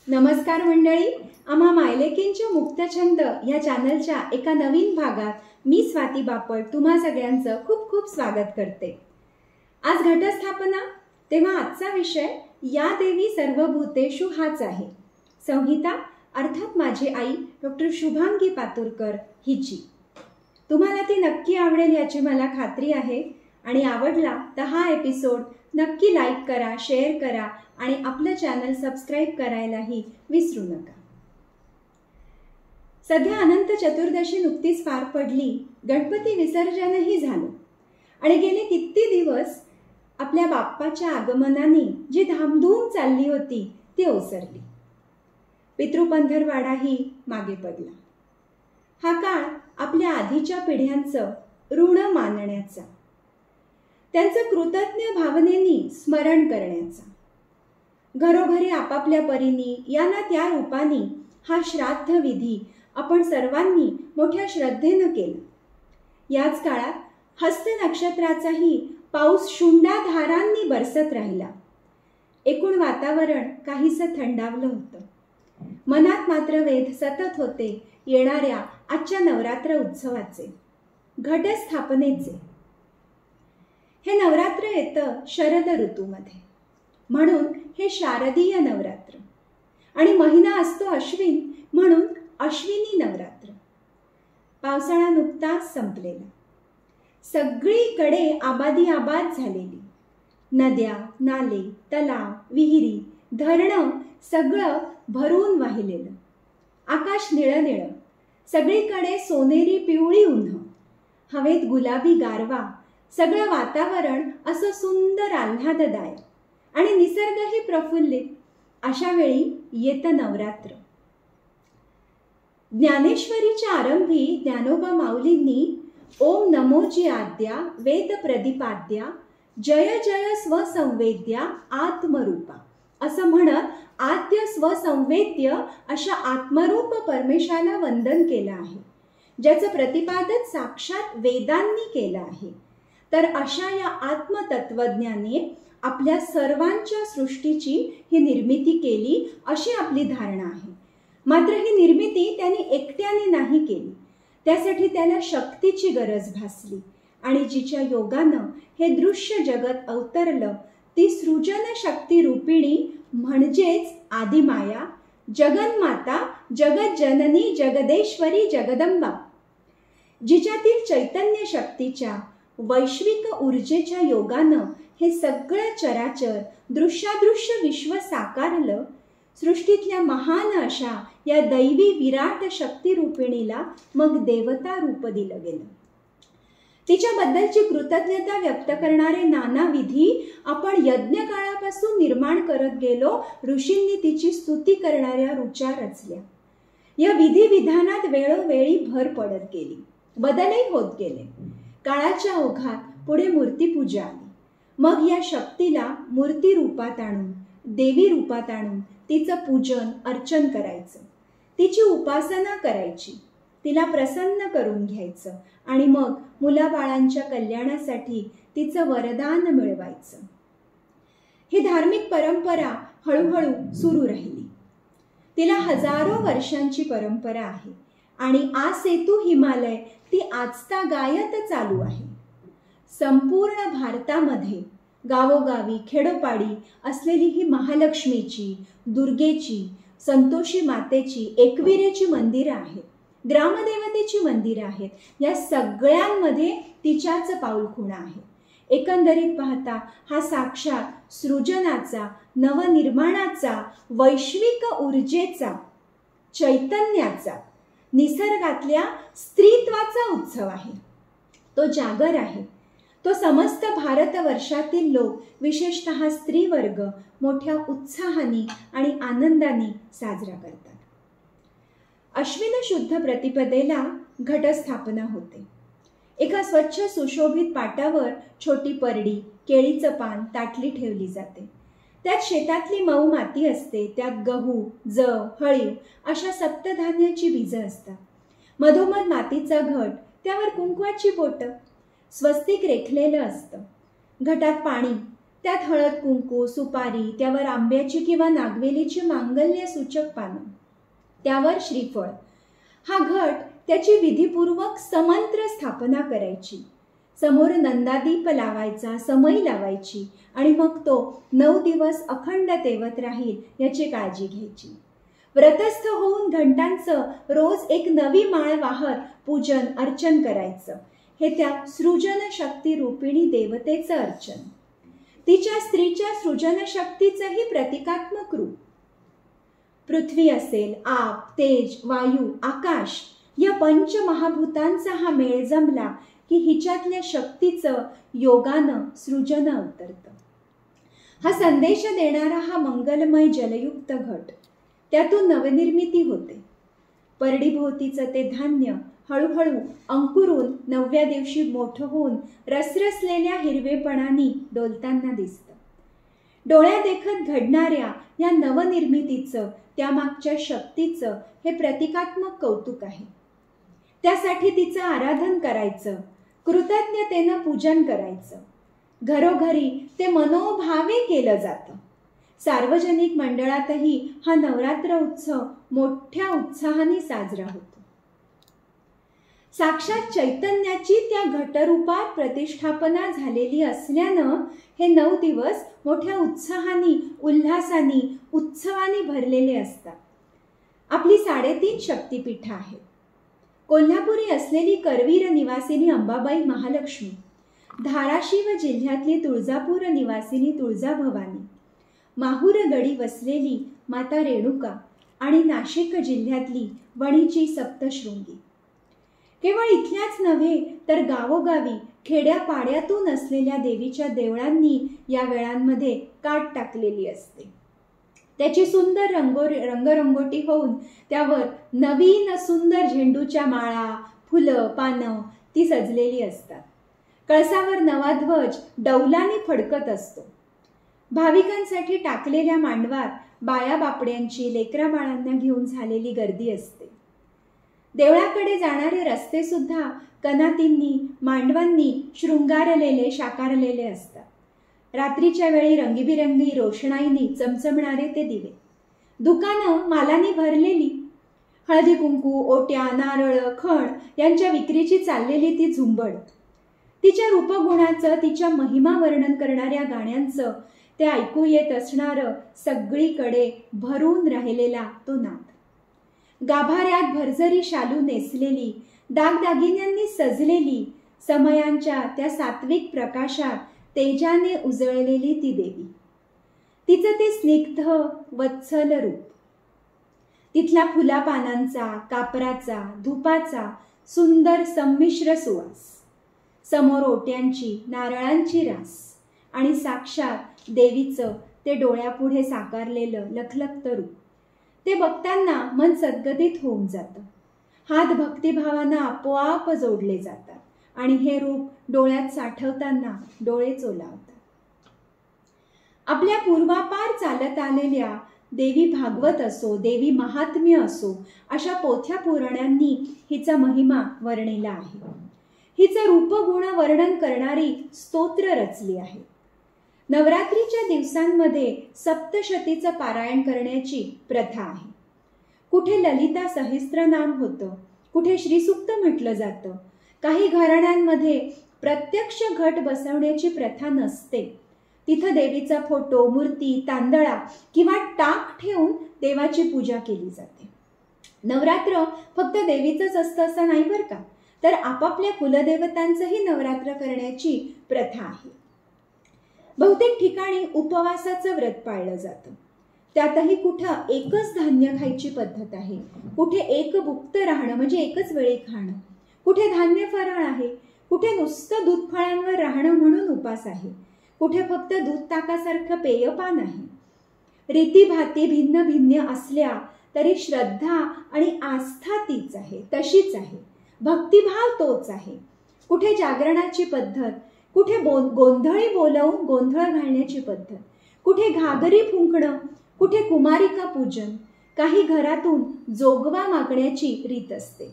नमस्कार मंडळी, आम्हा मायलेकींच्या मुक्तछंद या चॅनलच्या एका नवीन भागात मी स्वाती बापट तुम्हा सगळ्यांचं खूप खूप स्वागत करते। आज घटस्थापना, तेव्हा आजचा विषय या देवी सर्वभूतेषु हाच आहे। संहिता अर्थात माझी आई डॉक्टर शुभांगी पातुरकर हिची। तुम्हाला ती नक्की आवडेल याची मला खात्री आहे आणि आवडला तर हा एपिसोड नक्की लाईक करा, शेअर करा आणि आपलं चॅनल सबस्क्राइब करायलाही विसरू नका। सध्या अनंत चतुर्दशी नुकतीच पार पडली, गणपती विसर्जनही झालं आणि गेले किती दिवस आपल्या बाप्पाच्या आगमनाने जी धामधूम चालली होती ती ओसरली। पितृपंधरवाडाही मागे पडला। हा काळ आपल्या आधीच्या पिढ्यांचं ऋण मानण्याचा, त्यांचं कृतज्ञ भावनेनी स्मरण करण्याचा, घरोघरी आपापल्या परीने या ना त्या रूपाने हा श्राद्ध विधी आपण सर्वांनी मोठ्या श्रद्धेनं केला। याच काळात हस्त नक्षत्राचाही पाऊस शुंडाधारांनी बरसत राहिला। एकूण वातावरण काहीसं थंडावलं होतं। मनात मात्र वेध सतत होते येणाऱ्या आजच्या नवरात्र उत्सवाचे, घटस्थापनेचे। हे नवरात्र येतं शरद ऋतूमध्ये, म्हणून हे शारदीय नवरात्र, आणि महिना असतो अश्विन म्हणून अश्विनी नवरात्र। पावसाळा नुकताच संपलेला, सगळीकडे आबादी आबाद झालेली, नद्या, नाले, तलाव, विहिरी, धरणं सगळं भरून वाहिलेलं, आकाश निळं निळं, सगळीकडे सोनेरी पिवळी उन्ह, हवेत गुलाबी गारवा, सगळं वातावरण असं सुंदर आल्हाददायक आणि निसर्गही प्रफुल्लित। अशा वेळी येतं नवरात्र। ज्ञानेश्वरीच्या आरंभी ज्ञानोबा माऊलींनी ओम नमोजी आद्या वेद प्रदीपाद्या जय जय स्वसंवेद्या आत्मरूपा असं म्हणत आद्य स्वसंवेद्य अशा आत्मरूप परमेशाला वंदन केलं आहे, ज्याचं प्रतिपादन साक्षात वेदांनी केलं आहे। तर अशा या आत्मतत्वज्ञाने आपल्या सर्वांच्या सृष्टीची ही निर्मिती केली अशी आपली धारणा आहे। मात्र ही निर्मिती त्याने एकट्याने नाही केली, त्यासाठी त्याला शक्तीची गरज भासली आणि जिच्या योगानं हे दृश्य जगत अवतरलं ती सृजन शक्ती रूपिणी म्हणजेच आदिमाया, जगन्माता, जगज्जननी, जगदेश्वरी, जगदंबा, जिच्यातील चैतन्य शक्तीच्या वैश्विक ऊर्जेच्या योगानं हे सगळं चराचर दृश्यादृश्य विश्व साकारलं। सृष्टीतल्या महान अशा या दैवी विराट शक्ती रूपिणीला मग देवता रूप दिलं गेलं। तिच्याबद्दलची कृतज्ञता व्यक्त करणारे नाना विधी आपण यज्ञ काळापासून निर्माण करत गेलो। ऋषींनी तिची स्तुती करणाऱ्या ऋचा रचल्या। या विधी विधानात वेळोवेळी भर पडत गेली, बदलही होत गेले। काळाच्या ओघात पुढे मूर्तीपूजा आली, मग या शक्तीला मूर्ती रूपात आणून, देवी रूपात आणून तिचं पूजन अर्चन करायचं, तिची उपासना करायची, तिला प्रसन्न करून घ्यायचं आणि मग मुलाबाळांच्या कल्याणासाठी तिचं वरदान मिळवायचं। ही धार्मिक परंपरा हळूहळू सुरू राहिली। तिला हजारो वर्षांची परंपरा आहे आणि आ सेतू हिमालय ती आजतागायत चालू आहे। संपूर्ण भारतामध्ये गावोगावी खेडोपाडी असलेली ही महालक्ष्मीची, दुर्गेची, संतोषी मातेची, एकविरेची मंदिरं आहेत, ग्रामदेवतेची मंदिरं आहेत। या सगळ्यांमध्ये तिच्याच पाऊलखुणा आहे। एकंदरीत पाहता हा साक्षात सृजनाचा, नवनिर्माणाचा, वैश्विक ऊर्जेचा, चैतन्याचा, निसर्गातल्या स्त्रीत्वाचा उत्सव आहे। तो जागर आहे। तो समस्त भारतवर्षातील लोक, विशेषतः स्त्री वर्ग मोठ्या उत्साहाने आणि आनंदाने साजरा करतात। अश्विन शुद्ध प्रतिपदेला घटस्थापना होते। एका स्वच्छ सुशोभित पाटावर छोटी परडी, केळीचं पान, ताटली ठेवली जाते। त्यात शेतातली मऊ माती असते, त्यात गहू, जव, हळीव अशा सप्तधान्याची बीजं असतात। मधोमध मातीचा घट, त्यावर कुंकवाची बोटं, स्वस्तिक रेखलेलं असतं। घटात पाणी, त्यात हळद कुंकू, सुपारी, त्यावर आंब्याची किंवा नागवेलीची मांगल्य सूचक पानं, त्यावर श्रीफळ. हा घट त्याची विधीपूर्वक समंत्र स्थापना करायची. समोर नंदादीप लावायचा, समई लावायची आणि मग तो 9 दिवस अखंड तेवत राहील याची काळजी घ्यायची. व्रतस्थ होऊन घंटांचं रोज एक नवी माळ वाहत पूजन अर्चन करायचं. हे त्या सृजन शक्ती रूपिणी देवतेचं अर्चन. तिच्या स्त्रीच्या सृजन शक्तीचंही प्रतिकात्मक रूप. पृथ्वी असेल, आप, तेज, वायू, आकाश या पंचमहाभूतांचा हा मेळ जमला की हिच्यातल्या शक्तीचं योगानं सृजन अवतरतं. हा संदेश देणारा हा मंगलमय जलयुक्त घट, त्यातून नवनिर्मिती होते. परडीभोवतीचं ते धान्य हळूहळू अंकुरून 9व्या दिवशी मोठं होऊन रसरसलेल्या हिरवेपणाने डोलताना दिसतं. डोळ्यादेखत घडणाऱ्या या नवनिर्मितीचं, त्यामागच्या शक्तीचं हे प्रतिकात्मक कौतुक आहे. त्यासाठी तिचं आराधन करायचं, कृतज्ञतेनं पूजन करायचं. घरोघरी ते मनोभावे केलं जातं. सार्वजनिक मंडळातही हा नवरात्र उत्सव मोठ्या उत्साहाने साजरा होतो. साक्षात चैतन्याची त्या घटरूपात प्रतिष्ठापना झालेली असल्यानं हे 9 दिवस मोठ्या उत्साहाने, उल्हासाने, उत्सवाने भरलेले असतात. आपली 3.5 शक्तिपीठं आहेत. कोल्हापुरी असलेली करवीर निवासिनी अंबाबाई महालक्ष्मी, धाराशिव जिल्ह्यातली तुळजापूर निवासिनी तुळजाभवानी, माहूरगडी वसलेली माता रेणुका आणि नाशिक जिल्ह्यातली वणीची सप्तशृंगी. केवळ इथल्याच नव्हे तर गावोगावी खेड्यापाड्यातून असलेल्या देवीच्या देवळांनी या वेळांमध्ये काट टाकलेली असते. त्याची सुंदर रंगरंगोटी होऊन त्यावर नवीन सुंदर झेंडूच्या माळा, फुलं, पानं ती सजलेली असतात. कळसावर नवा ध्वज डौलाने फडकत असतो. भाविकांसाठी टाकलेल्या मांडवात बाया बापड्यांची, लेकरा बाळांना घेऊन झालेली गर्दी असते. देवळाकडे जाणारे रस्ते सुद्धा कनातींनी, मांडवांनी शृंगारलेले, शाकारलेले असतात. रात्रीच्या वेळी रंगीबिरंगी रोषणाईनी चमचमणारे ते दिवे, दुकानं मालानी भरलेली, हळदी कुंकू, ओट्या, नारळ, खण यांच्या विक्रीची चाललेली ती झुंबड, तिच्या रूपगुणाचं, तिच्या महिमा वर्णन करणाऱ्या गाण्यांचं ते ऐकू येत असणारं सगळीकडे भरून राहिलेला तो नाद. गाभाऱ्यात भरजरी शालू नेसलेली, दागदागिन्यांनी सजलेली, समयांच्या त्या सात्विक प्रकाशात तेजाने उजळलेली ती देवी, तिचं ते स्निग्ध वत्सल रूप, तिथला फुला पानांचा, कापराचा, धुपाचा सुंदर संमिश्र सुवास, समोर ओट्यांची, नारळांची रास आणि साक्षात देवीचं ते डोळ्यापुढे साकारलेलं लखलखत रूप, ते बघताना मन सद्गदित होऊन जातं. हात भक्तिभावानं आपोआप जोडले जातात आणि हे रूप डोळ्यात साठवताना डोळे चोलावतात. आपल्या पूर्वापार चालत आलेल्या देवी भागवत असो, देवी महात्म्य असो, अशा पोथ्या पुराणांनी हिचा महिमा वर्णिला आहे. हिचं रूपगुण वर्णन करणारी स्तोत्र रचली आहे. नवरात्रीच्या दिवसांमध्ये सप्तशतीचं पारायण करण्याची प्रथा आहे. कुठे ललिता सहस्त्रनाम होतं, कुठे श्रीसूक्त म्हटलं जातं. काही घराण्यांमध्ये प्रत्यक्ष घट बसवण्याची प्रथा नसते. तिथं देवीचा फोटो, मूर्ती, तांदळा किंवा टाक ठेवून देवाची पूजा केली जाते. नवरात्र फक्त देवीचंच असतं असं नाही बरं का, तर आपापल्या कुलदेवतांचंही नवरात्र करण्याची प्रथा आहे. बहुतेक ठिकाणी उपवासाचं व्रत पाळलं जातं. त्यातही कुठं एकच धान्य खायची पद्धत आहे, कुठे एक भुक्त राहणं म्हणजे एकच वेळी खाणं, कुठे धान्य फराळ आहे, कुठे नुसतं दूध फळांवर राहणं म्हणून उपास आहे, कुठे फक्त दूध ताकासारखं पेयपान आहे. रीतीभाती भिन्न भिन्न असल्या तरी श्रद्धा आणि आस्था तीच आहे, तशीच आहे. भक्तिभाव तोच आहे. कुठे जागरणाची पद्धत, कुठे गोंधळी बोलवून गोंधळ घालण्याची पद्धत, कुठे घागरी फुंकणं, कुठे कुमारिका पूजन, काही घरातून जोगवा मागण्याची रीत असते.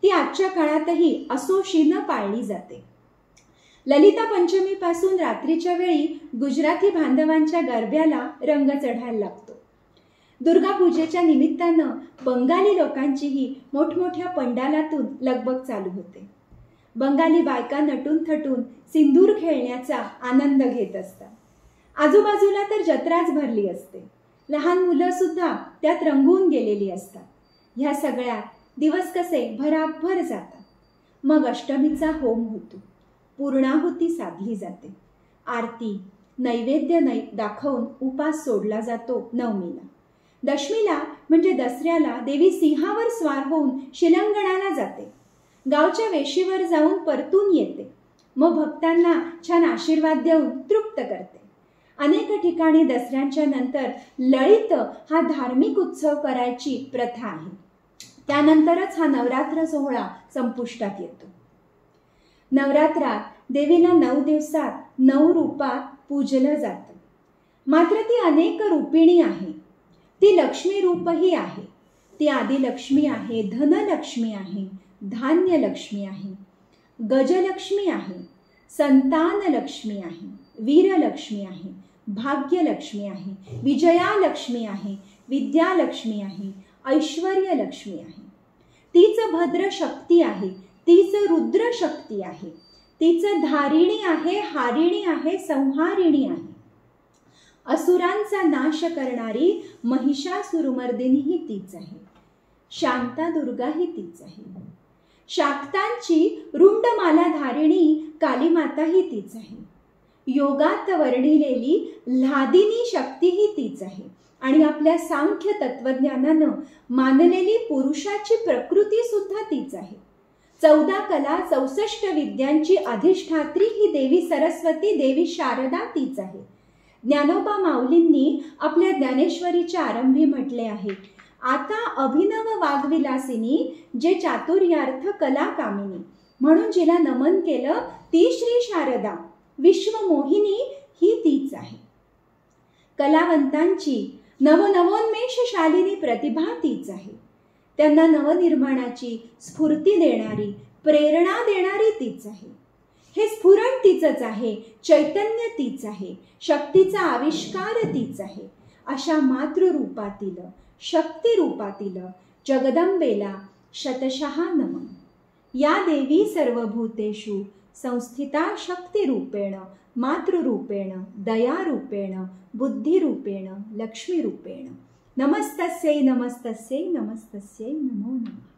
ती आजच्या काळातही असोशीनं पाळली जाते. ललिता पंचमीपासून रात्रीच्या वेळी गुजराती बांधवांच्या गरब्याला रंग चढायला लागतो. दुर्गा पूजेच्या निमित्तानं बंगाली लोकांचीही मोठमोठ्या पंडालातून लगबग चालू होते. बंगाली बायका नटून थटून सिंदूर खेळण्याचा आनंद घेत असतात. आजूबाजूला तर जत्राच भरली असते. लहान मुलं सुद्धा त्यात रंगून गेलेली असतात. ह्या सगळ्यात दिवस कसे भराभर जातात. मग अष्टमीचा होम होतो. पूर्णाहुती साधली जाते. आरती नैवेद्य दाखवून उपास सोडला जातो. नवमीला दशमीला म्हणजे दसऱ्याला देवी सिंहावर स्वार होऊन शिलंगणाला जाते. गावच्या वेशीवर जाऊन परतून येते. मग भक्तांना छान आशीर्वाद देऊन तृप्त करते. अनेक ठिकाणी दसऱ्यांच्या नंतर लळित हा धार्मिक उत्सव करायची प्रथा आहे. त्यानंतरच हा नवरात्र सोहळा संपुष्टात येतो. नवरात्रात देवीला 9 दिवसात 9 रूपात पूजलं जातं. मात्र ती अनेक रूपिणी आहे. ती लक्ष्मी रूपही आहे. ती आदिलक्ष्मी आहे, धनलक्ष्मी आहे, धान्य लक्ष्मी आहे, गजलक्ष्मी आहे, संतानलक्ष्मी आहे, वीरलक्ष्मी आहे, भाग्यलक्ष्मी आहे, विजयालक्ष्मी आहे, विद्यालक्ष्मी आहे, ऐश्वर्यलक्ष्मी आहे. तीच भद्र शक्ती आहे. तीच रुद्र शक्ती आहे. तीच धारिणी आहे, हारिणी आहे, संहारिणी आहे. असुरांचा नाश करणारी महिषासुरमर्दिनी तीच आहे. शांता दुर्गाही तीच आहे. शाक्तांची रुंडमाला धारिणी कालीमाताही तीच आहे. योगात वर्णिलेली ल्हादिनी शक्तीही तीच आहे. आणि आपल्या सांख्य तत्वज्ञानानं मानलेली पुरुषाची प्रकृती सुद्धा तीच आहे. 14 कला 64 विद्यांची अधिष्ठात्री ही देवी सरस्वती, देवी शारदा तीच आहे. ज्ञानोबा माऊलींनी आपल्या ज्ञानेश्वरीच्या आरंभी म्हटले आहे, आता अभिनव वाग्विलासिनी जे चातुर्यार्थ कला कामिनी. म्हणून जिला नमन केलं ती श्री शारदा विश्वमोहिनी ही तीच आहे. कलावंतांची नवनवोन्मेषशालिनी प्रतिभा तीच आहे. त्यांना नवनिर्माणाची स्फूर्ती देणारी, प्रेरणा देणारी तीच आहे. हे स्फुरण तिचंच आहे. चैतन्य तीच आहे. शक्तीचा आविष्कार तीच आहे. अशा मातृरूपातील, शक्तिरूपातील जगदंबेला शतशः नमन. या देवी सर्वभूतेषु संस्थिता शक्तिरूपेण, मातृरूपेण, दयारूपेण, बुद्धिरूपेण, लक्ष्मीरूपेण. नमस्तस्यै नमस्तस्यै नमस्तस्यै नमो नमः.